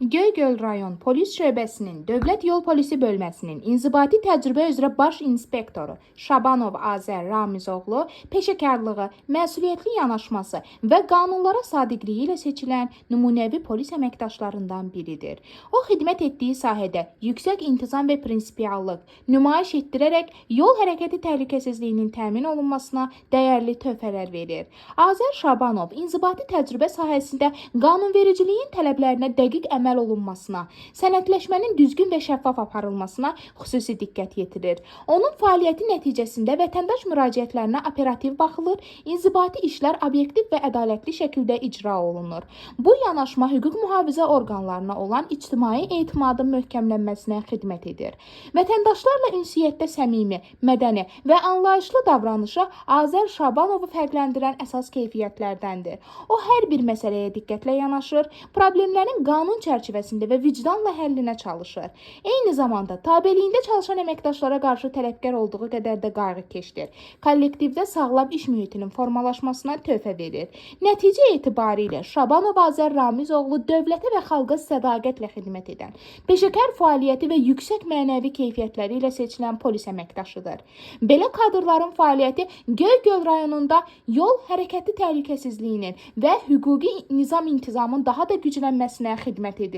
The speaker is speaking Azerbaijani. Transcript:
Göygöl rayon polis şöbəsinin Dövlət Yol Polisi bölməsinin inzibati təcrübə üzrə baş inspektoru Şabanov Azər Ramizoğlu peşəkarlığı, məsuliyyətli yanaşması və qanunlara sadiqliyi ilə seçilən nümunəvi polis əməkdaşlarından biridir. O, xidmət etdiyi sahədə yüksək intizam və prinsipiallıq nümayiş etdirərək yol hərəkəti təhlükəsizliyinin təmin olunmasına dəyərli töhfələr verir. Azər Şabanov inzibati təcrübə sahəsində qanunvericiliyin tələblərinə dəqiq əməl olunmasına, sənədləşmənin düzgün və şəffaf aparılmasına xüsusi diqqət yetirir. Onun fəaliyyəti nəticəsində vətəndaş müraciətlərinə operativ baxılır, inzibati işlər obyektiv və ədalətli şəkildə icra olunur. Bu yanaşma hüquq mühafizə orqanlarına olan ictimai etimadın möhkəmlənməsinə xidmət edir. Vətəndaşlarla ünsiyyətdə səmimi, mədəni və anlayışlı davranışı Azər Şabanovu fərqləndirən əsas keyfiyyətlərdəndir. O, hər bir məsələyə diqqətlə yanaşır, problemlərin qanun çərçivəsində və vicdanla həllinə çalışır. Eyni zamanda tabeliyində çalışan əməkdaşlara qarşı tələbkar olduğu qədər də qayğıkeşdir. Kollektivdə sağlam iş mühitinin formalaşmasına töhfə verir. Nəticə etibarilə Şabanov Azər Ramizoğlu dövlətə və xalqa sədaqətlə xidmət edən, peşəkar fəaliyyəti və yüksək mənəvi keyfiyyətləri ilə seçilən polis əməkdaşıdır. Belə kadrların fəaliyyəti Göygöl rayonunda yol hərəkəti təhlükəsizliyinin və hüquqi nizam intizamın daha da güclənməsinə xidmət edir.